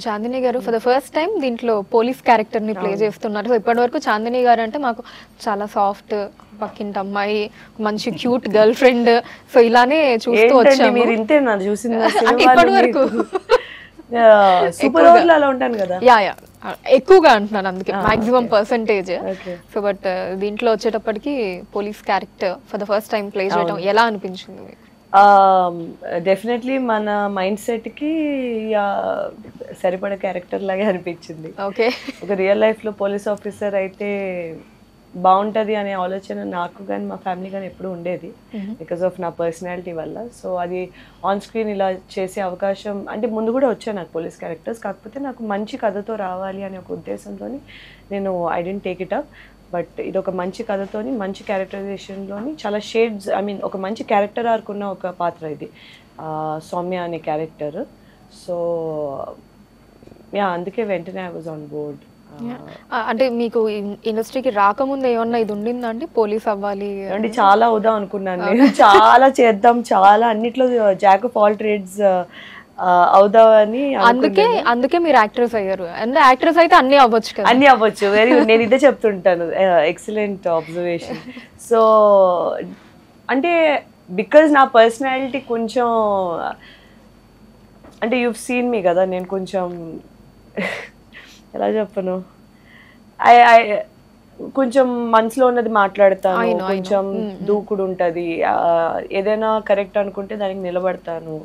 చాందిని గారు for the first time దీంట్లో police character ని ప్లే చేస్తున్నారు. సో ఇప్పటి వరకు చాందిని గారు అంటే మాకు చాలా సాఫ్ట్ పక్కింటి అమ్మాయి, మంచి క్యూట్ గర్ల్ ఫ్రెండ్, సో ఇలానే చూస్తూ వచ్చాము. మీరు ఇంతేనా చూసిన అంటే ఇప్పటి వరకు సూపర్ ఓవర్ అలా ఉంటాను కదా. యా యా ఎక్కువగా అంటున్నాను, అందుకే మాక్సిమం పర్సంటేజ్. సో బట్ దీంట్లో వచ్చేటప్పటికి police character for the first time play చేయడం ఎలా అనిపించింది మీకు? డెఫినెట్లీ మన మైండ్ సెట్కి సరిపడే క్యారెక్టర్ లాగే అనిపించింది. ఓకే, ఒక రియల్ లైఫ్లో పోలీస్ ఆఫీసర్ అయితే బాగుంటుంది అనే ఆలోచన నాకు కానీ మా ఫ్యామిలీ కానీ ఎప్పుడు ఉండేది, బికాస్ ఆఫ్ నా పర్సనాలిటీ వల్ల. సో అది ఆన్ స్క్రీన్ ఇలా చేసే అవకాశం అంటే ముందు కూడా వచ్చాయి నాకు పోలీస్ క్యారెక్టర్స్, కాకపోతే నాకు మంచి కథతో రావాలి అనే ఒక ఉద్దేశంతో నేను I didn't take it up. But ఇది ఒక మంచి కథతోని మంచి క్యారెక్టరైజేషన్లోని చాలా షేడ్స్, ఐ మీన్ ఒక మంచి క్యారెక్టర్ ఆర్క్ ఉన్న ఒక పాత్ర ఇది, సౌమ్య అనే క్యారెక్టర్. సో యా అందుకే వెంటనే ఐ వాజ్ ఆన్ బోర్డ్. అంటే మీకు ఇండస్ట్రీకి రాకముందు ఏమన్నా ఇది ఉండిందా అండి, పోలీస్ అవ్వాలి అంటే? చాలా అవుదాం అనుకున్నాను నేను, చాలా చేద్దాం, చాలా అన్నిట్లో జాక్ ఆఫ్ ఆల్ ట్రేడ్స్ అవుదామని. అందుకే మీరు యాక్ట్రెస్ అయ్యారు. అంటే యాక్ట్రెస్ అయితే అన్ని అవ్వచ్చు కదా. అన్ని అవ్వచ్చు, నేను ఇదే చెప్తుంటాను. Excellent observation. సో అంటే బికాజ్ నా పర్సనాలిటీ కొంచెం అంటే యూ సీన్ మీ కదా, నేను కొంచెం ఎలా చెప్పను, కొంచెం మనసులో ఉన్నది మాట్లాడతాను, కొంచెం దూకుడు ఉంటుంది, ఏదైనా కరెక్ట్ అనుకుంటే దానికి నిలబడతాను,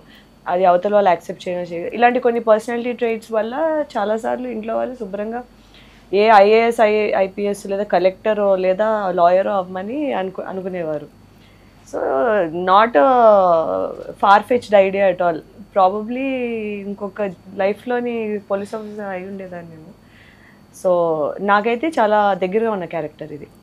అది అవతల వాళ్ళు యాక్సెప్ట్ చేయడం. ఇలాంటి కొన్ని పర్సనాలిటీ ట్రైట్స్ వల్ల చాలాసార్లు ఇంట్లో వాళ్ళు శుభ్రంగా ఏ ఐఏఎస్ ఐపీఎస్ లేదా కలెక్టరో లేదా లాయరో అవ్వమని అనుకునేవారు. So not far fetched idea at all. Probably ఇంకొక లైఫ్లోని పోలీస్ ఆఫీసర్ అయి ఉండేదాన్ని నేను. సో నాకైతే చాలా దగ్గరగా ఉన్న క్యారెక్టర్ ఇది.